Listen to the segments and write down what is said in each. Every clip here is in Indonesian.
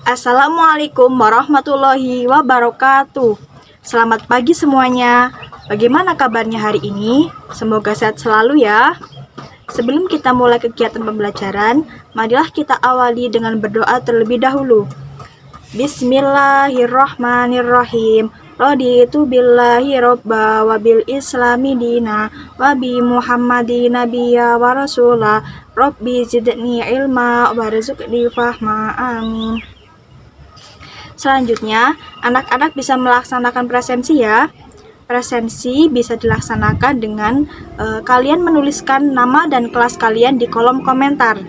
Assalamualaikum warahmatullahi wabarakatuh. Selamat pagi semuanya. Bagaimana kabarnya hari ini? Semoga sehat selalu ya. Sebelum kita mulai kegiatan pembelajaran, marilah kita awali dengan berdoa terlebih dahulu. Bismillahirrahmanirrahim. Raditu billahi robba wa bil islami dina wa bi muhammadin nabiyya wa rasulah. Rabbi zidni ilma warzuqni fahma. Amin. Selanjutnya, anak-anak bisa melaksanakan presensi ya. Presensi bisa dilaksanakan dengan kalian menuliskan nama dan kelas kalian di kolom komentar.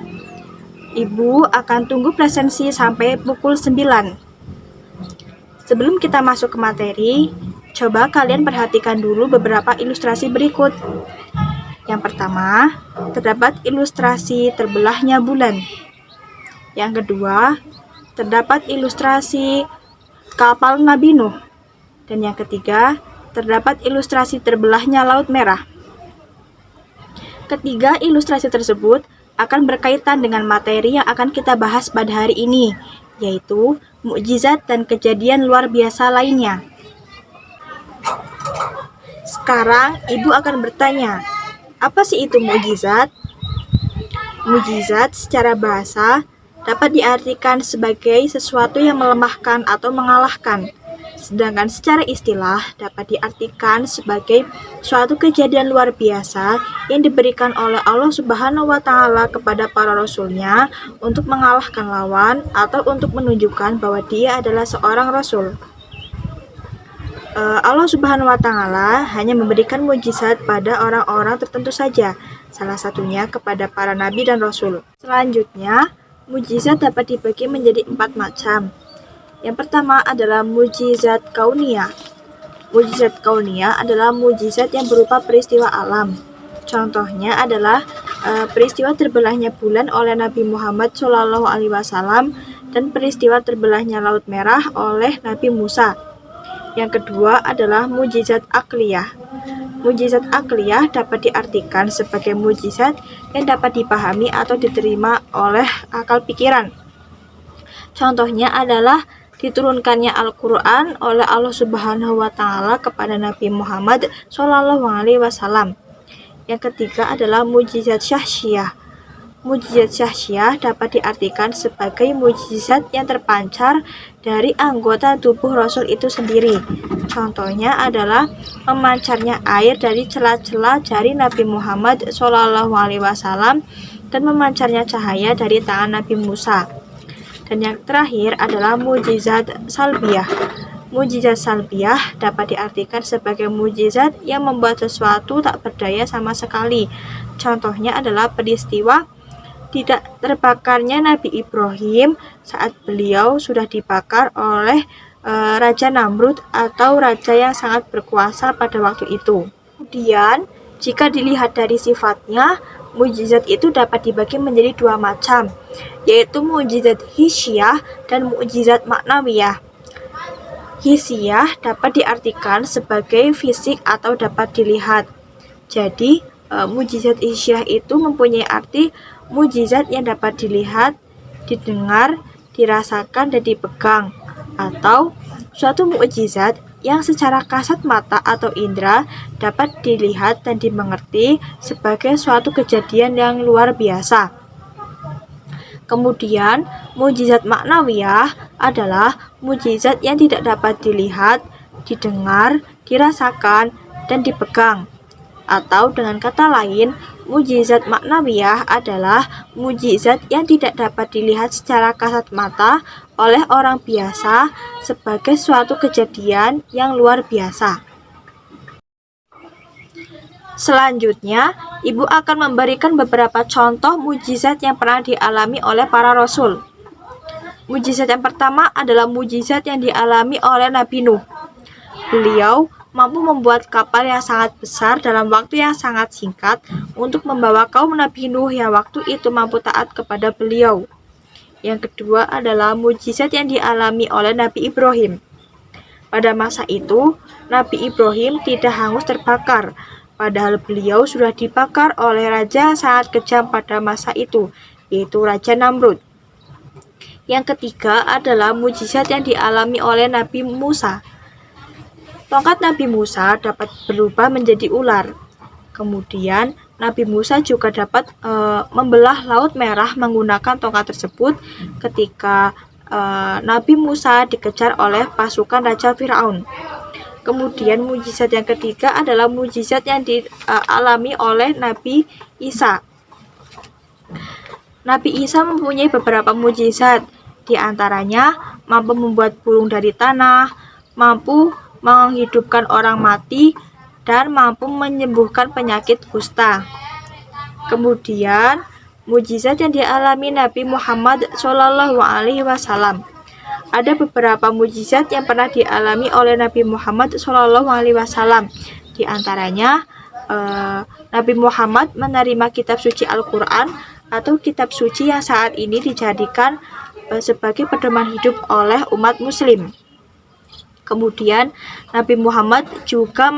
Ibu akan tunggu presensi sampai pukul 9. Sebelum kita masuk ke materi, coba kalian perhatikan dulu beberapa ilustrasi berikut. Yang pertama, terdapat ilustrasi terbelahnya bulan. Yang kedua, terdapat ilustrasi kapal Nabi Nuh. Dan yang ketiga, terdapat ilustrasi terbelahnya Laut Merah. Ketiga ilustrasi tersebut akan berkaitan dengan materi yang akan kita bahas pada hari ini, yaitu mukjizat dan kejadian luar biasa lainnya. Sekarang ibu akan bertanya, apa sih itu mukjizat? Mukjizat secara bahasa dapat diartikan sebagai sesuatu yang melemahkan atau mengalahkan. Sedangkan secara istilah dapat diartikan sebagai suatu kejadian luar biasa yang diberikan oleh Allah Subhanahu wa Ta'ala kepada para rasulnya untuk mengalahkan lawan atau untuk menunjukkan bahwa dia adalah seorang rasul. Allah Subhanahu wa Ta'ala hanya memberikan mukjizat pada orang-orang tertentu saja, salah satunya kepada para nabi dan rasul. Selanjutnya, mukjizat dapat dibagi menjadi 4 macam. Yang pertama adalah mukjizat kauniyah. Mukjizat kauniyah adalah mukjizat yang berupa peristiwa alam. Contohnya adalah peristiwa terbelahnya bulan oleh Nabi Muhammad SAW dan peristiwa terbelahnya Laut Merah oleh Nabi Musa. Yang kedua adalah mukjizat akliyah. Mukjizat akliyah dapat diartikan sebagai mukjizat yang dapat dipahami atau diterima oleh akal pikiran. Contohnya adalah diturunkannya Al-Quran oleh Allah Subhanahu wa Ta'ala kepada Nabi Muhammad SAW. Yang ketiga adalah mukjizat syahsiyah. Mukjizat syahsiyah dapat diartikan sebagai mukjizat yang terpancar dari anggota tubuh Rasul itu sendiri. Contohnya adalah memancarnya air dari celah-celah jari Nabi Muhammad SAW dan memancarnya cahaya dari tangan Nabi Musa. Dan yang terakhir adalah mukjizat salbiyah. Mukjizat salbiyah dapat diartikan sebagai mukjizat yang membuat sesuatu tak berdaya sama sekali. Contohnya adalah peristiwa tidak terbakarnya Nabi Ibrahim saat beliau sudah dibakar oleh Raja Namrud atau raja yang sangat berkuasa pada waktu itu. Kemudian, jika dilihat dari sifatnya, mukjizat itu dapat dibagi menjadi 2 macam, yaitu mukjizat hissiyah dan mukjizat maknawiyah. Hissiyah dapat diartikan sebagai fisik atau dapat dilihat. Jadi, mukjizat hissiyah itu mempunyai arti mukjizat yang dapat dilihat, didengar, dirasakan, dan dipegang, atau suatu mukjizat yang secara kasat mata atau indera dapat dilihat dan dimengerti sebagai suatu kejadian yang luar biasa. Kemudian, mukjizat maknawiyah adalah mukjizat yang tidak dapat dilihat, didengar, dirasakan, dan dipegang. Atau dengan kata lain, mukjizat maknawiyah adalah mukjizat yang tidak dapat dilihat secara kasat mata oleh orang biasa sebagai suatu kejadian yang luar biasa. Selanjutnya, Ibu akan memberikan beberapa contoh mukjizat yang pernah dialami oleh para rasul. Mukjizat yang pertama adalah mukjizat yang dialami oleh Nabi Nuh. Beliau mampu membuat kapal yang sangat besar dalam waktu yang sangat singkat untuk membawa kaum Nabi Nuh yang waktu itu mampu taat kepada beliau. Yang kedua adalah mukjizat yang dialami oleh Nabi Ibrahim. Pada masa itu, Nabi Ibrahim tidak hangus terbakar, padahal beliau sudah dibakar oleh raja yang sangat kejam pada masa itu, yaitu Raja Namrud. Yang ketiga adalah mujizat yang dialami oleh Nabi Musa. Tongkat Nabi Musa dapat berubah menjadi ular. Kemudian Nabi Musa juga dapat membelah Laut Merah menggunakan tongkat tersebut ketika Nabi Musa dikejar oleh pasukan Raja Firaun. Kemudian mujizat yang ketiga adalah mujizat yang dialami oleh Nabi Isa. Nabi Isa mempunyai beberapa mujizat, di antaranya mampu membuat burung dari tanah, mampu menghidupkan orang mati, dan mampu menyembuhkan penyakit kusta. Kemudian, mujizat yang dialami Nabi Muhammad SAW. Ada beberapa mujizat yang pernah dialami oleh Nabi Muhammad SAW. Di antaranya, Nabi Muhammad menerima kitab suci Al-Quran atau kitab suci yang saat ini dijadikan sebagai pedoman hidup oleh umat muslim. Kemudian Nabi Muhammad juga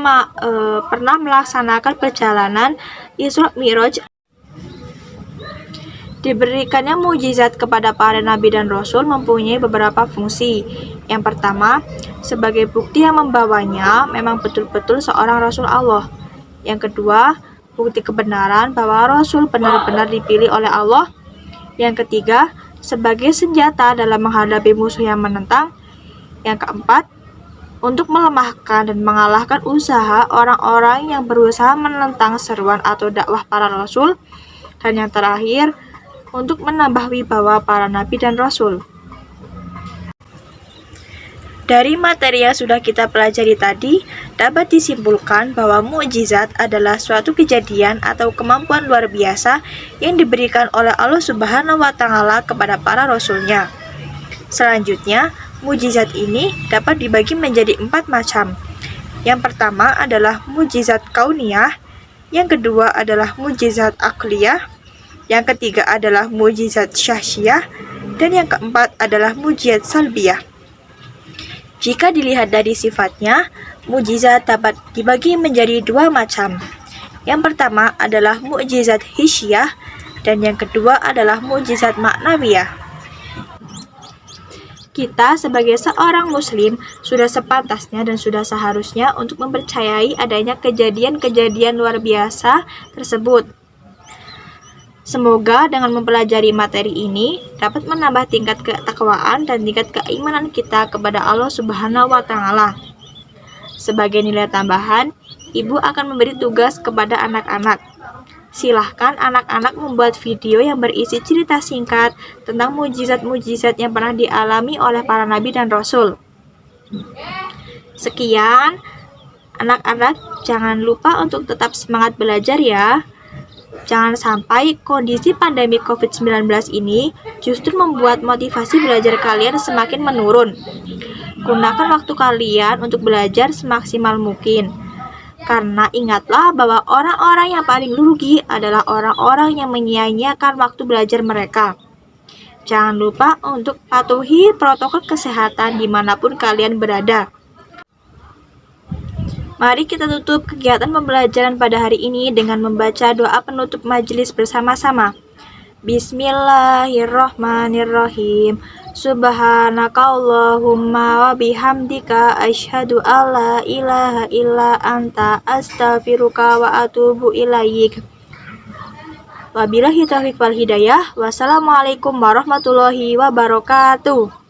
pernah melaksanakan perjalanan Isra Mi'raj. Diberikannya mujizat kepada para nabi dan rasul mempunyai beberapa fungsi. Yang pertama, sebagai bukti yang membawanya memang betul-betul seorang rasul Allah. Yang kedua, bukti kebenaran bahwa rasul benar-benar dipilih oleh Allah. Yang ketiga, sebagai senjata dalam menghadapi musuh yang menentang. Yang keempat, untuk melemahkan dan mengalahkan usaha orang-orang yang berusaha menentang seruan atau dakwah para rasul. Dan yang terakhir, untuk menambah wibawa para nabi dan rasul. Dari materi yang sudah kita pelajari tadi, dapat disimpulkan bahwa mukjizat adalah suatu kejadian atau kemampuan luar biasa yang diberikan oleh Allah Subhanahu wa Ta'ala kepada para rasulnya. Selanjutnya, mukjizat ini dapat dibagi menjadi 4 macam. Yang pertama adalah mukjizat kauniyah, yang kedua adalah mukjizat akliyah, yang ketiga adalah mukjizat syahsiyah, dan yang keempat adalah mukjizat salbiyah. Jika dilihat dari sifatnya, mukjizat dapat dibagi menjadi 2 macam. Yang pertama adalah mukjizat hissiyah, dan yang kedua adalah mukjizat maknawiyah. Kita sebagai seorang muslim sudah sepantasnya dan sudah seharusnya untuk mempercayai adanya kejadian-kejadian luar biasa tersebut. Semoga dengan mempelajari materi ini dapat menambah tingkat ketakwaan dan tingkat keimanan kita kepada Allah Subhanahu wa Ta'ala. Sebagai nilai tambahan, Ibu akan memberi tugas kepada anak-anak. Silahkan anak-anak membuat video yang berisi cerita singkat tentang mujizat-mujizat yang pernah dialami oleh para nabi dan rasul. Sekian, anak-anak jangan lupa untuk tetap semangat belajar ya. Jangan sampai kondisi pandemi COVID-19 ini justru membuat motivasi belajar kalian semakin menurun. Gunakan waktu kalian untuk belajar semaksimal mungkin. Karena ingatlah bahwa orang-orang yang paling rugi adalah orang-orang yang menyia-nyiakan waktu belajar mereka. Jangan lupa untuk patuhi protokol kesehatan dimanapun kalian berada. Mari kita tutup kegiatan pembelajaran pada hari ini dengan membaca doa penutup majelis bersama-sama. Bismillahirrahmanirrahim. Subhanakallahumma wa bihamdika asyhadu alla ilaha illa anta astaghfiruka wa atubu ilaik. Wabillahi taufiq wal hidayah. Wassalamualaikum warahmatullahi wabarakatuh.